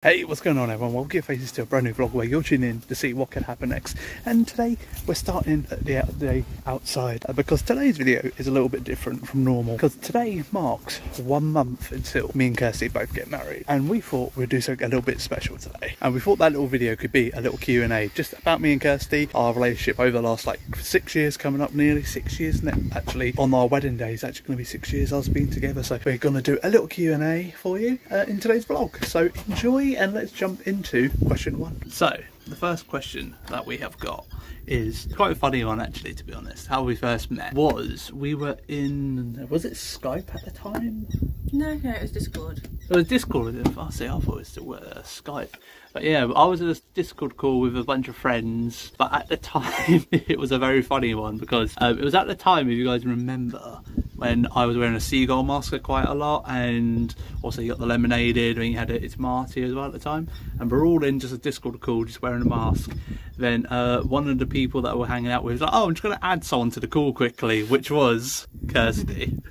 Hey, what's going on everyone? Welcome your faces to a brand new vlog where you're tuning in to see what can happen next. And today we're starting the day outside because today's video is a little bit different from normal because today marks 1 month until me and Kirsty both get married, and we thought we'd do something a little bit special today. And we thought that little video could be a little Q&A just about me and Kirsty, our relationship over the last like 6 years, coming up nearly 6 years now. Actually on our wedding day is actually going to be 6 years us being together, so we're going to do a little Q&A for you in today's vlog. So enjoy and let's jump into question 1. So the first question that we have got is quite a funny one actually, to be honest. How we first met was, we were in, was it Skype at the time? No, it was Discord. It was Discord. I thought it was still Skype. But yeah, I was in a Discord call with a bunch of friends, but at the time it was a very funny one because it was at the time, if you guys remember, when I was wearing a seagull mask quite a lot, and also you got the lemonaded when you had It's Marty as well at the time, and we're all in just a Discord call just wearing a mask. Then one of the people that we're hanging out with was like, oh, I'm just going to add someone to the call quickly, which was Kirsty.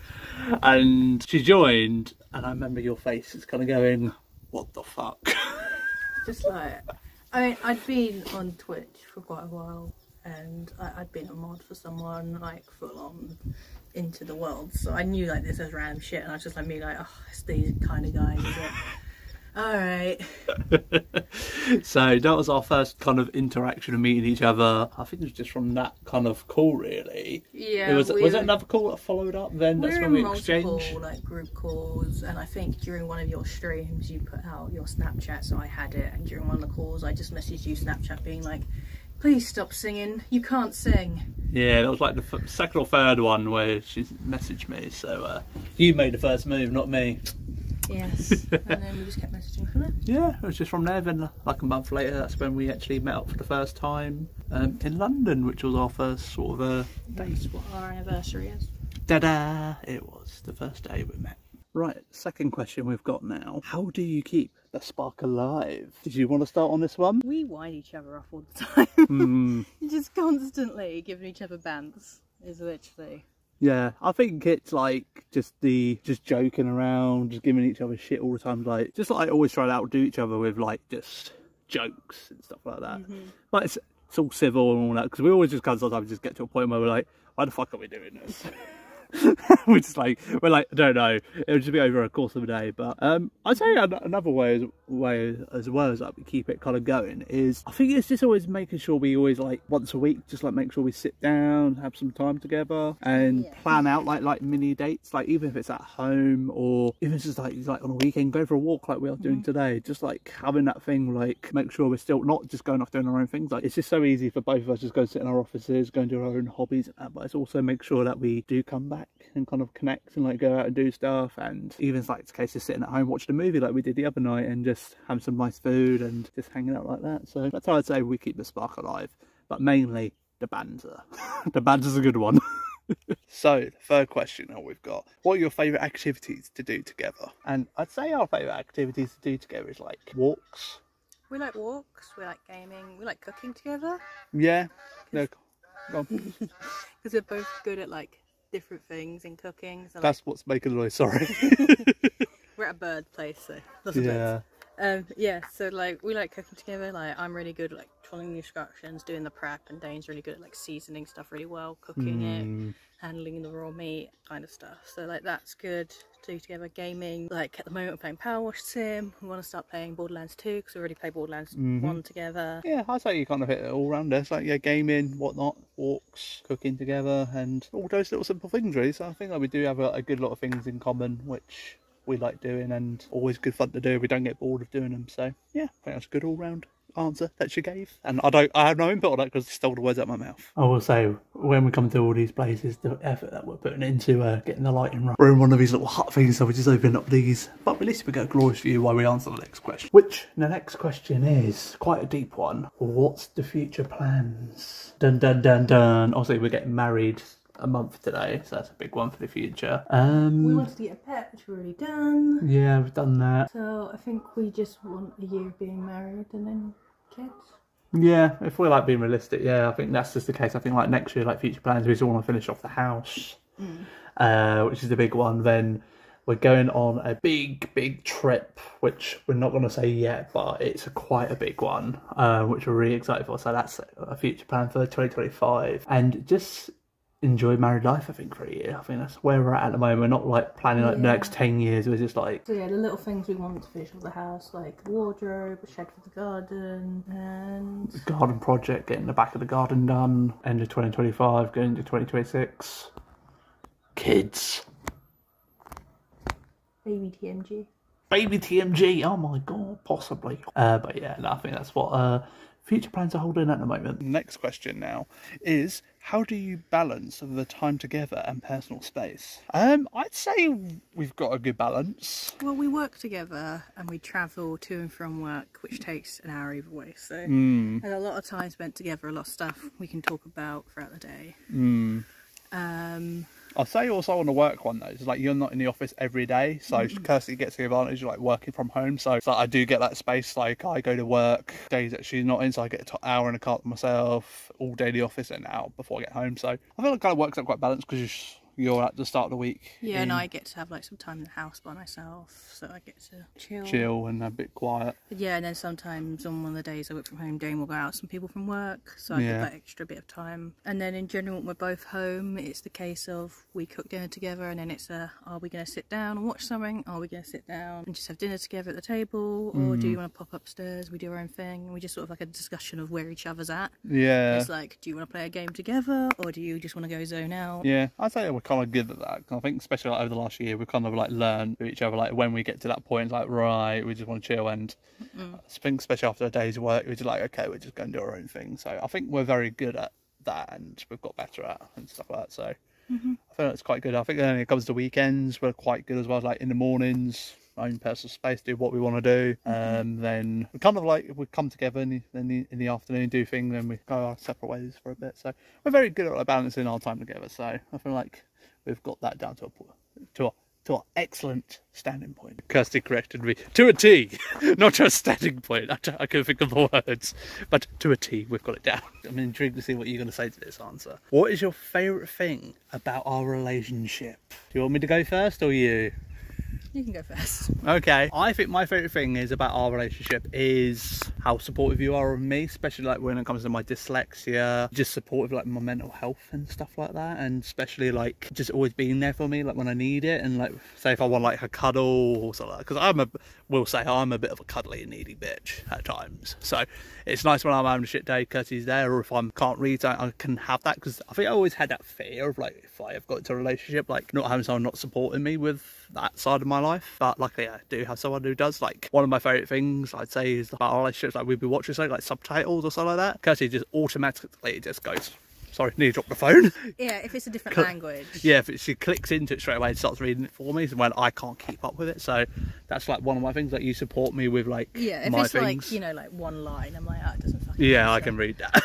And she joined, and I remember your face is kind of going, what the fuck? Just like, I mean, I'd been on Twitch for quite a while, and I'd been a mod for someone like full on into the world, so I knew like this was random shit, and I was just like me like, oh, it's these kind of guys, is it? Alright. So that was our first kind of interaction of meeting each other. I think it was just from that kind of call, really. Yeah. Was it another call that followed up then? That's when we exchanged multiple like group calls, and I think during one of your streams you put out your Snapchat, so I had it, and during one of the calls I just messaged you Snapchat being like, please stop singing, you can't sing. Yeah, that was like the second or third one where she messaged me, so you made the first move, not me. Yes, and then we just kept messaging from there. Yeah, it was just from there. Then like a month later, that's when we actually met up for the first time in London, which was our first sort of date. That's what our anniversary is. Ta-da! It was the first day we met. Right, second question we've got now. How do you keep the spark alive? Did you want to start on this one? We wind each other off all the time. Just constantly giving each other bants is literally... Yeah, I think it's like just joking around, just giving each other shit all the time, like just like always trying to outdo each other with like just jokes and stuff like that. But it's all civil and all that, because we always just kind of sometimes just get to a point where we're like, why the fuck are we doing this? we're like, I don't know, it'll just be over a course of a day. But I'd say another way as well as like we keep it kind of going is, I think it's just always making sure we always like once a week just like make sure we sit down, have some time together and plan out like mini dates, like even if it's at home or even if it's just like on a weekend, go for a walk like we are doing today. Just like having that thing, like make sure we're still not just going off doing our own things. Like it's just so easy for both of us just go sit in our offices, go and do our own hobbies and that, but it's also make sure that we do come back and kind of connect and like go out and do stuff. And even like it's a case of sitting at home watching a movie like we did the other night and just having some nice food and just hanging out like that. So that's how I'd say we keep the spark alive, but mainly the banter. The banter's a good one. So the third question that we've got, what are your favourite activities to do together? And I'd say our favourite activities to do together is like walks. We like walks, we like gaming, we like cooking together. Yeah, no, go on. Because we're both good at like different things in cooking. So that's like, what's making the noise, sorry. We're at a bird place, so lots of birds. Yeah, so like we like cooking together. Like I'm really good at like following the instructions, doing the prep, and Dane's really good at like seasoning stuff really well, cooking it, handling the raw meat kind of stuff. So like that's good to do together. Gaming, like at the moment we're playing Power Wash Sim. We want to start playing Borderlands 2 because we already played Borderlands 1 together. Yeah, I'd say you kind of hit it all round there. It's like, yeah, gaming, whatnot, walks, cooking together, and all those little simple things really. So I think that we do have a good lot of things in common, which we like doing and always good fun to do. We don't get bored of doing them. So yeah, I think that's a good all round answer that she gave, and I have no input on that because she stole the words out of my mouth. I will say, when we come to all these places, the effort that we're putting into getting the lighting right. We're in one of these little hut things, so we just open up these, but at least we get a glorious view while we answer the next question, which the next question is quite a deep one. What's the future plans? Dun dun dun dun. Obviously we're getting married a month today, so that's a big one for the future. We wanted to get a pet, which we've already done. Yeah, we've done that. So I think we just want a year of being married and then kids. Yeah, if we're like being realistic, yeah, I think that's just the case. I think like next year, like future plans, we just want to finish off the house, which is the big one. Then we're going on a big trip, which we're not going to say yet, but it's quite a big one, which we're really excited for. So that's a future plan for 2025, and just enjoy married life, I think, for a year. I think that's where we're at the moment. We're not like planning like the next 10 years. We're just like, so yeah, the little things we want to finish off the house, like the wardrobe, a shed for the garden, and garden project, getting the back of the garden done, end of 2025, going into 2026. Kids. Baby TMG. Baby TMG, oh my god, possibly. But yeah, no, I think that's what future plans are holding at the moment. Next question now is, how do you balance the time together and personal space? I'd say we've got a good balance. Well, we work together and we travel to and from work, which takes an hour either way. So and a lot of time spent together, a lot of stuff we can talk about throughout the day. I'll say also on the work one though, it's like you're not in the office every day, so Kirsty gets the advantage of like working from home. So I do get that space. Like I go to work days that she's not in, so I get an hour in the car to myself all day in the office and out before I get home. So I feel like it kind of works out quite balanced because you're at the start of the week. Yeah, and I get to have like some time in the house by myself, so I get to chill and a bit quiet. Yeah, and then sometimes on one of the days I work from home, Dane will go out with some people from work, so I get that extra bit of time. And then in general, when we're both home, it's the case of we cook dinner together, and then it's are we going to sit down and watch something? Are we going to sit down and just have dinner together at the table, or do you want to pop upstairs? We do our own thing, and we just sort of like a discussion of where each other's at. Yeah, it's like, do you want to play a game together, or do you just want to go zone out? Yeah, I'd say we're kind of good at that. I think especially like over the last year, we've kind of like learned to each other, like when we get to that point, it's like, right, we just want to chill. And I think especially after a day's work, we're just like, okay, we're just going to do our own thing. So I think we're very good at that, and we've got better at and stuff like that. So I think that's quite good. I think when it comes to weekends, we're quite good as well. Like in the mornings, our own personal space, do what we want to do. Then we kind of like, we come together in the afternoon, do things, and we go our separate ways for a bit. So we're very good at like balancing our time together. So I feel like we've got that down to an excellent standing point. Kirsty corrected me to a T, not to a standing point. I couldn't think of the words, but to a T, we've got it down. I'm intrigued to see what you're going to say to this answer. What is your favourite thing about our relationship? Do you want me to go first or you? You can go first. Okay. I think my favourite thing is about our relationship is how supportive you are of me, especially like when it comes to my dyslexia, just supportive like my mental health and stuff like that, and especially like just always being there for me like when I need it, and like say if I want like a cuddle or something like that, because I'm a bit of a cuddly and needy bitch at times. So it's nice when I'm having a shit day, Kirsty's there, or if I can't read, I can have that, because I think I always had that fear of like if I have got into a relationship, like not having someone not supporting me with that side of my life. But luckily I do have someone who does. Like one of my favourite things I'd say is about our relationships, like we'd be watching something like subtitles or something like that, Kirsty just automatically just goes, sorry, need to drop the phone. Yeah, if it's a different language. Yeah, if she clicks into it straight away and starts reading it for me, when I can't keep up with it. So that's like one of my things, like you support me with like if my it's things. like, you know, like one line, I'm like, oh, it doesn't fucking Yeah, I can read that.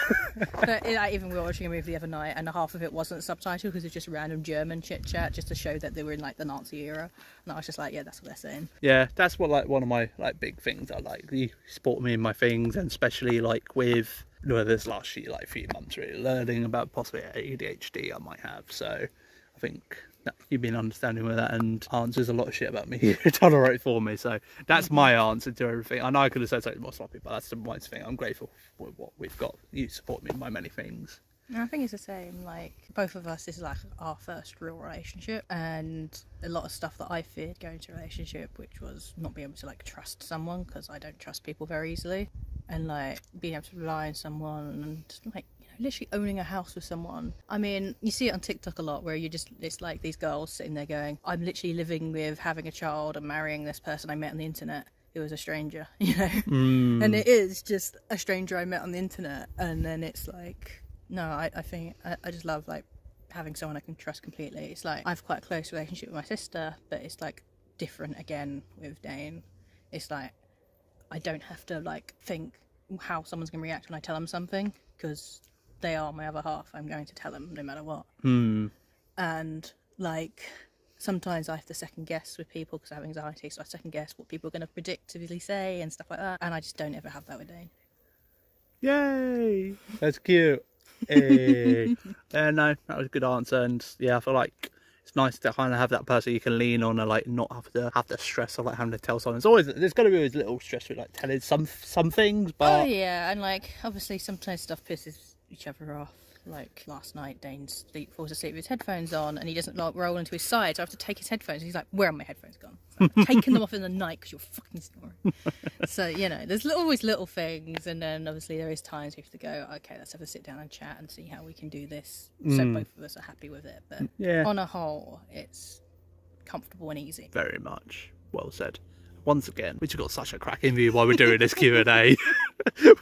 But even we were watching a movie the other night, and half of it wasn't subtitled because it was just random German chit chat, just to show that they were in like the Nazi era. And I was just like, yeah, that's what they're saying. Yeah, that's what like one of my like big things I like. You support me in my things, and especially like with this last year, like few months, really learning about possibly ADHD I might have. So I think that you've been understanding with that and answers a lot of shit about me. You've done all right for me. So that's my answer to everything. I know I could have said something more sloppy, but that's the right thing. I'm grateful for what we've got. You support me in my many things. I think it's the same. Like both of us, this is like our first real relationship, and a lot of stuff that I feared going into a relationship, which was not being able to like trust someone, because I don't trust people very easily, and like being able to rely on someone, and like, you know, literally owning a house with someone. I mean, you see it on TikTok a lot, where it's like these girls sitting there going, I'm literally living with, having a child, and marrying this person I met on the internet who was a stranger, you know. And it is just a stranger I met on the internet, and then it's like, no, I think I just love like having someone I can trust completely. It's like I have quite a close relationship with my sister, but it's like different again with Dane. It's like I don't have to like think how someone's going to react when I tell them something, because they are my other half. I'm going to tell them no matter what. And like sometimes I have to second guess with people because I have anxiety, so I second guess what people are going to predictably say and stuff like that, and I just don't ever have that with Dane. Yay, that's cute. Hey. No, that was a good answer. And yeah, I feel like it's nice to kind of have that person you can lean on and like not have the stress of like having to tell someone. It's always, there's going to be always little stress with like telling some things, but oh yeah, and like obviously sometimes stuff pisses each other off. Like last night, Dane falls asleep with his headphones on, and he doesn't like roll into his side, so I have to take his headphones. And he's like, "Where are my headphones gone?" So I've taken them off in the night because you're fucking snoring. So you know, there's always little things, and then obviously there is times we have to go. Okay, let's have a sit down and chat and see how we can do this, so both of us are happy with it. But yeah, on a whole, it's comfortable and easy. Very much. Well said. Once again, we just got such a cracking view while we're doing this Q&A.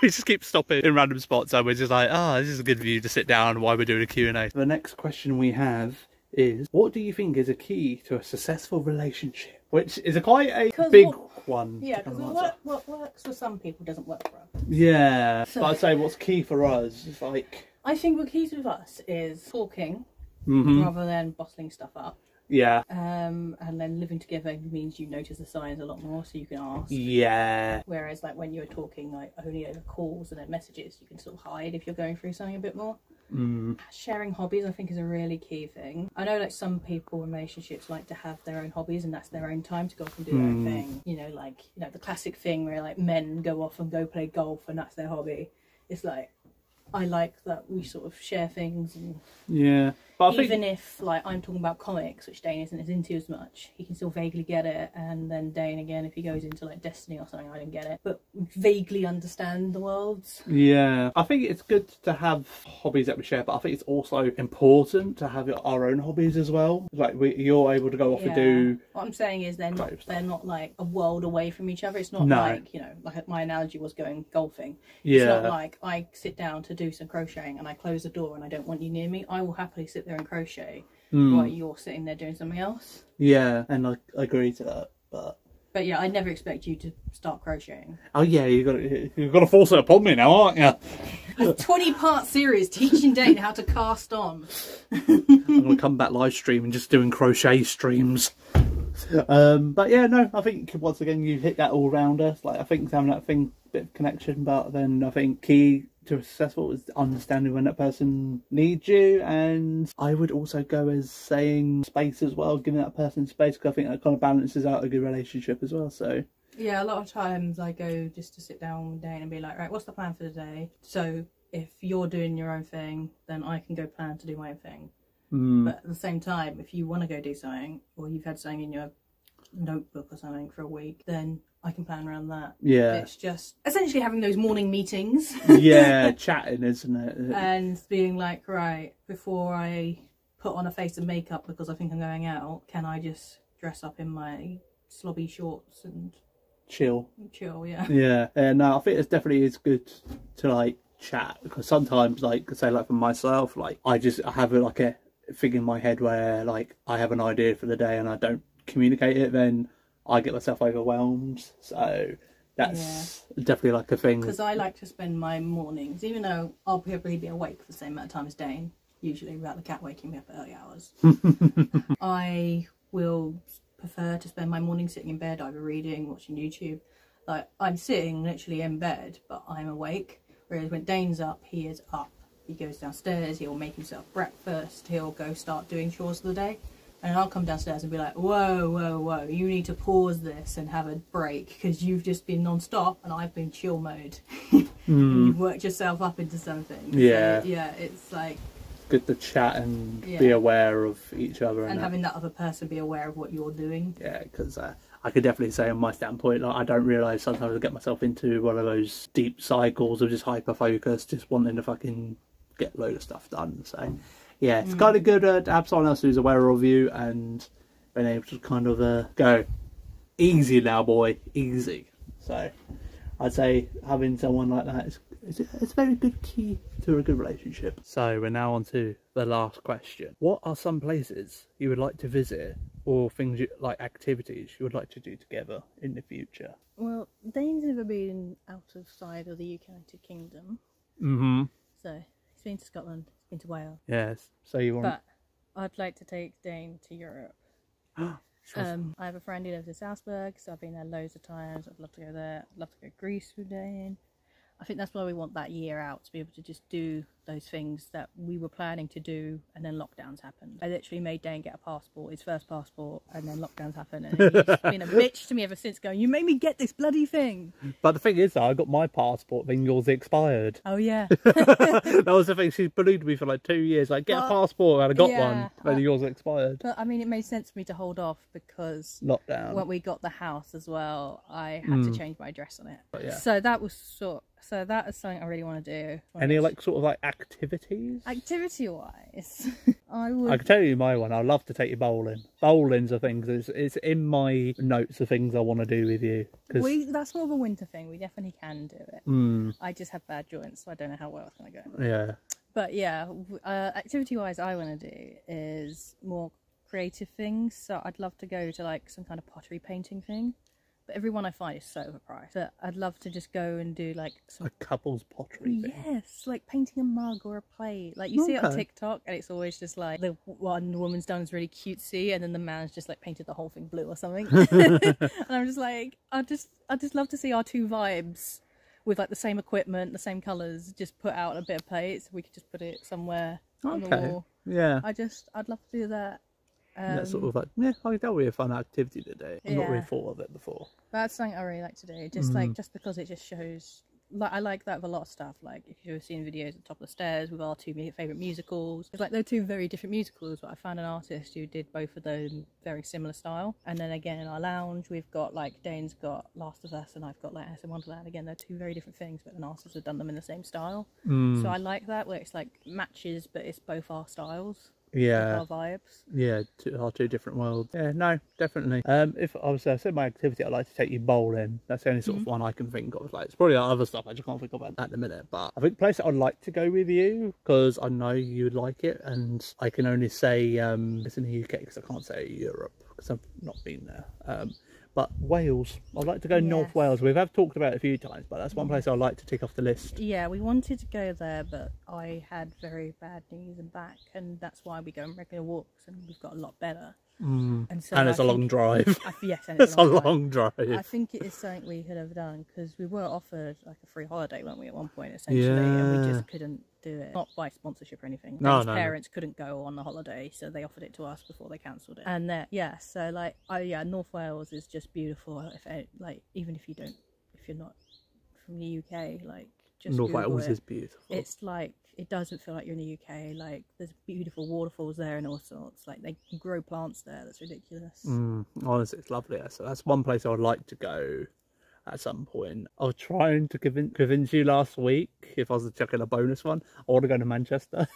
We just keep stopping in random spots and we're just like, this is a good view to sit down while we're doing a Q&A. The next question we have is, what do you think is a key to a successful relationship? Which is quite a big one. Yeah, because what works for some people doesn't work for others. Yeah, so, but I'd say what's key for us is like... I think what key with us is talking rather than bottling stuff up. Yeah. And then living together means you notice the signs a lot more, so you can ask. Yeah. Whereas like when you're talking like only over calls and then messages, you can sort of hide if you're going through something a bit more. Sharing hobbies, I think, is a really key thing. I know like some people in relationships like to have their own hobbies and that's their own time to go off and do their own thing. You know, like, you know, the classic thing where like men go off and go play golf and that's their hobby. It's like, I like that we sort of share things, and yeah, but even if like I'm talking about comics, which Dane isn't as into as much, he can still vaguely get it, and then Dane again, if he goes into like Destiny or something, I don't get it, but vaguely understand the worlds. Yeah, I think it's good to have hobbies that we share, but I think it's also important to have our own hobbies as well. Like you're able to go off and do. What I'm saying is they're not like a world away from each other. It's not like, you know, like my analogy was going golfing. It's not like I sit down to do some crocheting and I close the door and I don't want you near me. I will happily sit there and crochet while you're sitting there doing something else. Yeah, and I agree to that, but yeah, I never expect you to start crocheting. Oh yeah, you've got to force it upon me now, aren't you? A 20-part series teaching Dane how to cast on. I'm gonna come back live stream and just doing crochet streams. But yeah, no, I think once again you hit that all rounder. Like I think having that bit of connection, but then I think key to a successful is understanding when that person needs you, and I would also go as saying space as well, giving that person space, because I think that kind of balances out a good relationship as well. So yeah, a lot of times I go just to sit down with Dane and be like, right, what's the plan for the day? So if you're doing your own thing, then I can go plan to do my own thing. But at the same time, if you want to go do something, or you've had something in your notebook or something for a week, then I can plan around that. Yeah, it's just essentially having those morning meetings. Yeah, chatting, isn't it? And being like, right, before I put on a face of makeup because I think I'm going out, can I just dress up in my slobby shorts and chill? Yeah. No, I think it's definitely is good to like chat, because sometimes, like say, like for myself, like I have like a thing in my head where like I have an idea for the day and I don't communicate it, then I get myself overwhelmed. So that's definitely like a thing, because I like to spend my mornings, even though I'll probably be awake for the same amount of time as Dane, usually without the cat waking me up at early hours. I will prefer to spend my morning sitting in bed, either reading, watching YouTube. Like I'm sitting literally in bed but I'm awake, whereas when Dane's up, he is up. He goes downstairs, he'll make himself breakfast, he'll go start doing chores for the day, and I'll come downstairs and be like, whoa, you need to pause this and have a break, because you've just been non-stop and I've been chill mode. And you've worked yourself up into something. Yeah. So, yeah, it's like good to chat and be aware of each other, and having that other person be aware of what you're doing. Yeah, because I could definitely say on my standpoint, like I don't realise sometimes I get myself into one of those deep cycles of just hyper focus, just wanting to fucking get a load of stuff done. So yeah, it's kind of good to have someone else who's aware of you and being able to kind of go easy now, boy, easy. So I'd say having someone like that is a very good key to a good relationship. So we're now on to the last question. What are some places you would like to visit, or things like activities you would like to do together in the future? Well, Dane's never been outside of the United Kingdom. So he's been to Scotland, he's been to Wales. Yes. So you want? But I'd like to take Dane to Europe. I have a friend who lives in Salzburg, so I've been there loads of times. I'd love to go there. I'd love to go to Greece with Dane. I think that's why we want that year out, to be able to just do those things that we were planning to do, and then lockdowns happened. I literally made Dane get a passport, his first passport, and then lockdowns happened, and he's been a bitch to me ever since, going, you made me get this bloody thing. But the thing is, though, I got my passport, then yours expired. Oh yeah. That was the thing. She believed me for like 2 years. Like, get a passport, and I got one, then yours expired. But I mean, it made sense for me to hold off because lockdown. When we got the house as well, I had to change my address on it. But yeah. So that was so that is something I really want to do. Any like sort of like activities? Activity wise, I can tell you my one. I'd love to take you bowling. Bowling's a thing. It's in my notes of things I want to do with you. That's more of a winter thing. We definitely can do it. I just have bad joints, so I don't know how well it's going to go. Yeah. But yeah, activity wise, I want to do is more creative things. So I'd love to go to like some kind of pottery painting thing. But everyone I find is so overpriced. But I'd love to just go and do like a couple's pottery thing. Yes, like painting a mug or a plate. Like you see it on TikTok, and it's always just like the one woman's done is really cutesy, and then the man's just like painted the whole thing blue or something. And I'm just like, I just love to see our two vibes with like the same equipment, the same colours, just put out a bit of plates. We could just put it somewhere on the wall. Yeah. I'd love to do that. That's sort of like, yeah, that'll be a fun activity today. I've not really thought of it before. That's something I really like to do. Just like, just because it just shows, like, I like that with a lot of stuff. Like, if you've seen videos at the top of the stairs with our two favourite musicals, it's like they're two very different musicals, but I found an artist who did both of them very similar style. And then again, in our lounge, we've got like, Dane's got Last of Us and I've got like Alice in Wonderland. Again, they're two very different things, but an artist has done them in the same style. So I like that, where it's like matches, but it's both our styles. Yeah, our vibes. Yeah, our two different worlds. Yeah, no, definitely. If I said my activity, I'd like to take you bowling. That's the only sort of one I can think of. Like, it's probably other stuff I just can't think of at the minute. But I think the place that I'd like to go with you, because I know you would like it, and I can only say it's in the UK because I can't say Europe because I've not been there. But Wales, I'd like to go North Wales. We have talked about it a few times, but that's one place I'd like to tick off the list. Yeah, we wanted to go there, but I had very bad knees and back, and that's why we go on regular walks, and we've got a lot better. And it's a long drive. Yes, and it's a long drive. I think it is something we could have done, because we were offered like a free holiday, weren't we, at one point, essentially, and we just couldn't do it. Not by sponsorship or anything. No, parents couldn't go on the holiday, so they offered it to us before they cancelled it. And so like, North Wales is just beautiful. Even if you're not from the UK, like, just North Wales is beautiful. It's like, it doesn't feel like you're in the UK. Like, there's beautiful waterfalls there and all sorts. Like, they grow plants there. That's ridiculous. Honestly, it's lovely. So that's one place I would like to go at some point. I was trying to convince you last week, if I was checking a bonus one, I want to go to Manchester.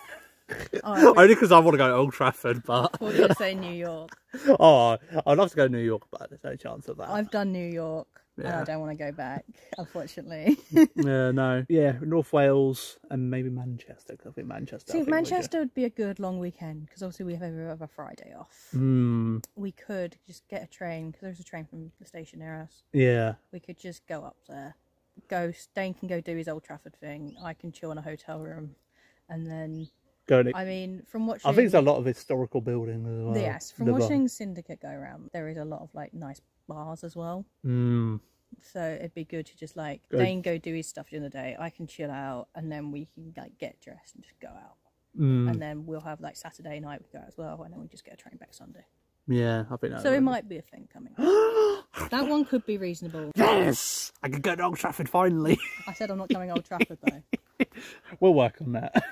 Only because I want to go to Old Trafford, but... I was going to say New York. I'd love to go to New York, but there's no chance of that. I've done New York. And I don't want to go back, unfortunately. North Wales and maybe Manchester, because I think Manchester... See, Manchester would be a good long weekend, because obviously we have a Friday off. We could just get a train, because there's a train from the station near us. Yeah. We could just go up there. Dane can go do his Old Trafford thing. I can chill in a hotel room. And then... I mean, from watching... I think there's a lot of historical buildings as well. Yes, from watching Syndicate go around, there is a lot of, like, nice bars as well. So it'd be good to just, like, Dane go do his stuff during the day, I can chill out, and then we can, like, get dressed and just go out. And then we'll have, like, Saturday night we go out as well, and then we just get a train back Sunday. Yeah, I think that. So it might be a thing coming. That one could be reasonable. Yes! I can go to Old Trafford finally. I said I'm not coming Old Trafford, though. We'll work on that.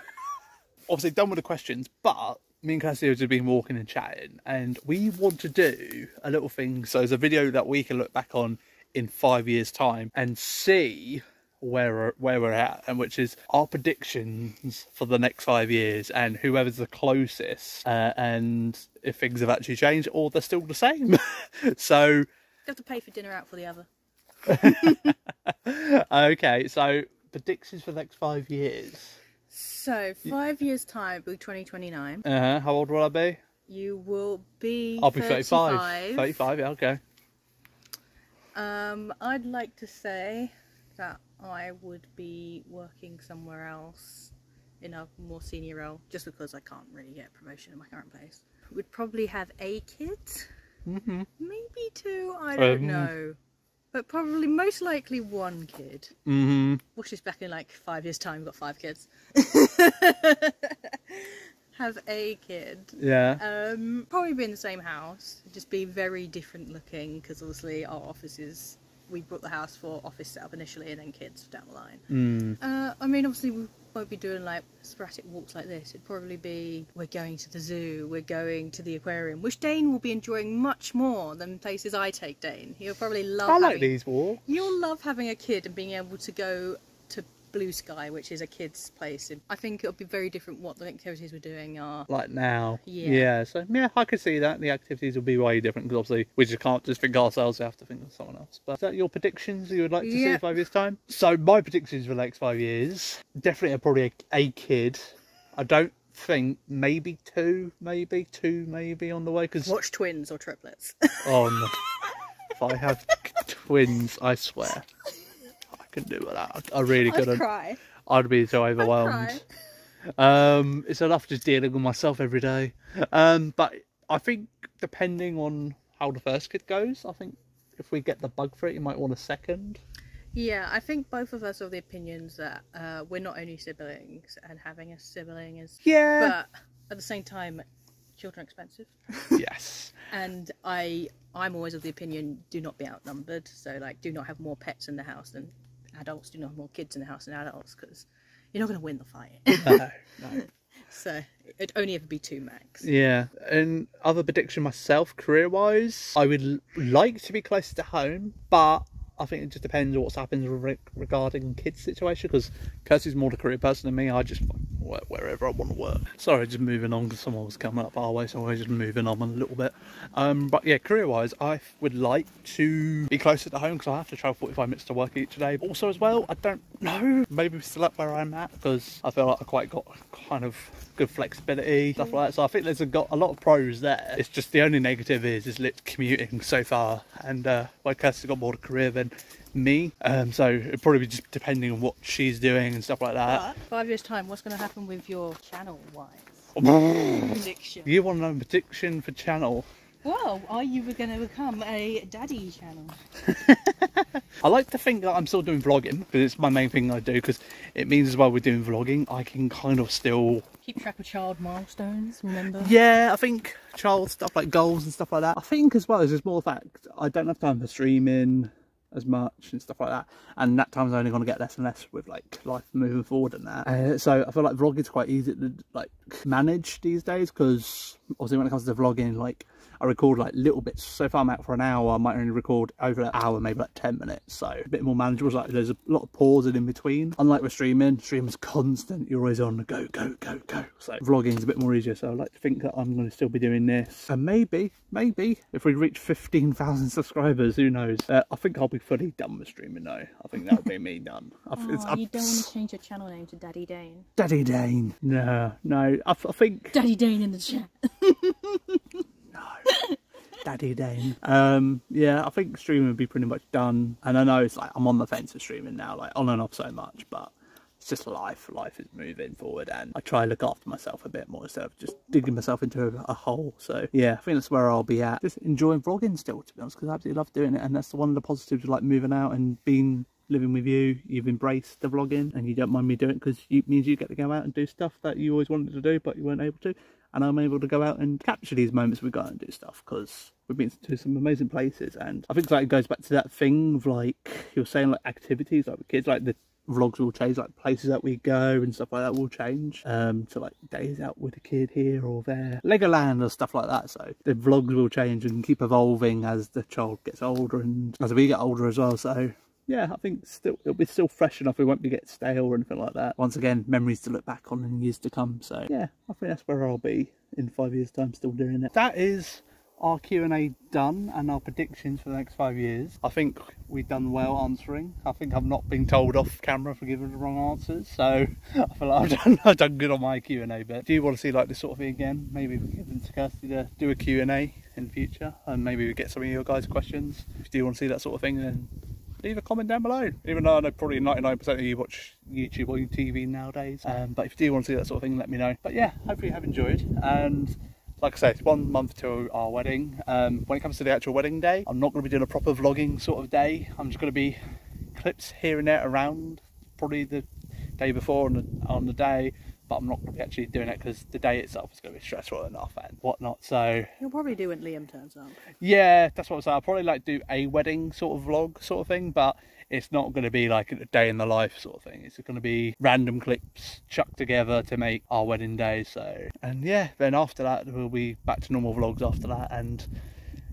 Obviously done with the questions, but me and Cassie have just been walking and chatting, and we want to do a little thing. So there's a video that we can look back on in 5 years' time and see where we're at, and which is our predictions for the next 5 years, and whoever's the closest, and if things have actually changed or they're still the same. So you have to pay for dinner out for the other. Okay, so predictions for the next 5 years. So 5 years time will be 2029. How old will I be? You will be... I'll be 35. 35, yeah, okay. I'd like to say that I would be working somewhere else in a more senior role, just because I can't really get promotion in my current place. We'd probably have a kid, maybe two, I don't know. but probably most likely one kid. Mm-hmm. Watch this back in like 5 years' time, we've got 5 kids. Have a kid. Yeah. Probably be in the same house, just be very different looking, because obviously our offices, we bought the house for office setup initially and then kids down the line. I mean, obviously we won't be doing like sporadic walks like this. It'd probably be, we're going to the zoo, we're going to the aquarium, which Dane will be enjoying much more than places I take Dane. He'll probably love like these walks. You'll love having a kid and being able to go to Blue Sky, which is a kid's place. I think it'll be very different what the activities we're doing are. Like now. Yeah. So, yeah, I could see that. The activities will be way different because obviously we just can't just think ourselves, we have to think of someone else. But is that your predictions you would like to see in 5 years' time? So, my predictions for the next 5 years, definitely probably a kid. I don't think, maybe two maybe on the way. Cause... Watch twins or triplets. Oh, no. If I have twins, I swear. Couldn't do that. I really couldn't. I'd cry. I'd be so overwhelmed. It's enough just dealing with myself every day. But I think depending on how the first kid goes, I think if we get the bug for it, you might want a second. Yeah, I think both of us are of the opinions that we're not only siblings, and having a sibling is... Yeah. But at the same time, children are expensive. Yes. And I'm always of the opinion, do not be outnumbered. So, like, do not have more pets in the house than adults. Do not have more kids in the house than adults, because you're not going to win the fight. No. So it'd only ever be 2 max. Yeah. And other prediction myself, career-wise, I would like to be closer to home, but I think it just depends on what's happening regarding kids' situation, because Kirsty's more the career person than me. I just work wherever I want to work. Sorry, just moving on because someone was coming up our way, so we're just moving on a little bit. But yeah, career-wise, I would like to be closer to home because I have to travel 45 minutes to work each day. Also, as well, I don't know, maybe still up where I'm at because I feel like I quite got kind of good flexibility, stuff like that. So I think there's got a lot of pros there. It's just the only negative is commuting so far, and like Kirsty's got more of a career than me, so it'd probably be just depending on what she's doing and stuff like that. But 5 years time, what's going to happen with your channel wise? Prediction. You want to know a prediction for channel? Well, are you going to become a daddy channel? I like to think that I'm still doing vlogging because it's my main thing I do, because it means as well we're doing vlogging I can kind of still keep track of child milestones, remember? Yeah, I think child stuff like goals and stuff like that. I think as well as just more fact, I don't have time for streaming as much and stuff like that, and that time's only going to get less and less with like life moving forward and that. So I feel like vlogging's quite easy to like manage these days, because obviously when it comes to vlogging, like I record like little bits. So if I'm out for an hour, I might only record over an hour, maybe like 10 minutes. So a bit more manageable. Like there's a lot of pausing in between. Unlike with streaming's constant. You're always on the go. So vlogging's a bit more easier. So I like to think that I'm going to still be doing this. And maybe if we reach 15,000 subscribers, who knows? I think I'll be fully done with streaming though. I think that'll be me done. You don't want to change your channel name to Daddy Dane? Daddy Dane. No. I think... Daddy Dane in the chat. Daddy Dane. Yeah, I think streaming would be pretty much done. And I know it's like I'm on the fence of streaming now, like on and off so much, but it's just life. Life is moving forward, and I try to look after myself a bit more instead of just digging myself into a hole. So yeah, I think that's where I'll be at. Just enjoying vlogging still, to be honest, because I absolutely love doing it, and that's one of the positives of like moving out and living with you. You've embraced the vlogging and you don't mind me doing it, because it means you get to go out and do stuff that you always wanted to do but you weren't able to. And I'm able to go out and capture these moments we go out and do stuff, because we've been to some amazing places. And I think like it goes back to that thing of like you're saying, like activities like with kids, like the vlogs will change, like places that we go and stuff like that will change. So like days out with a kid here or there, Legoland or stuff like that. So the vlogs will change and keep evolving as the child gets older and as we get older as well. So yeah, I think it'll be still fresh enough. We won't be getting stale or anything like that. Once again, memories to look back on in years to come. So yeah, I think that's where I'll be in 5 years' time, still doing it. That is our Q&A done and our predictions for the next 5 years. I think we've done well answering. I think I've not been told off camera for giving the wrong answers, so I feel like I've done good on my Q&A bit. Do you want to see like this sort of thing again? Maybe we can give them to Kirsty to do a Q&A in future, and maybe we get some of your guys' questions. If you do want to see that sort of thing, then leave a comment down below. Even though I know probably 99% of you watch YouTube or TV nowadays, but if you do want to see that sort of thing, let me know. But yeah, hopefully you have enjoyed, and like I say, it's 1 month to our wedding. When it comes to the actual wedding day, I'm not going to be doing a proper vlogging sort of day. I'm just going to be clips here and there around, probably the day before and on the day, but I'm not going to be actually doing it because the day itself is going to be stressful enough and whatnot. So you'll probably do when Liam turns up. Yeah, that's what I'm saying. I'll probably like do a wedding sort of vlog sort of thing, but it's not going to be like a day in the life sort of thing. It's going to be random clips chucked together to make our wedding day. So, and yeah, then after that we'll be back to normal vlogs after that and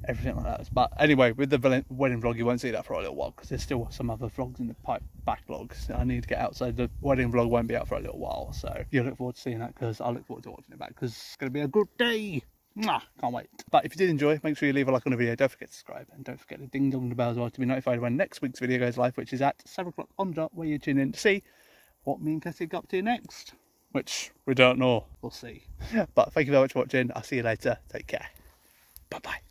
everything like that. But anyway, with the wedding vlog, you won't see that for a little while because there's still some other vlogs in the pipe backlogs I need to get out. So the wedding vlog won't be out for a little while. So you look forward to seeing that because I look forward to watching it back because it's going to be a good day. Mwah, can't wait. But if you did enjoy, make sure you leave a like on the video. Don't forget to subscribe and don't forget to ding dong the bell as well to be notified when next week's video goes live, which is at 7 o'clock on the dot, where you tune in to see what me and Cassie get up to next, which we don't know. We'll see. But thank you very much for watching. I'll see you later. Take care. Bye bye.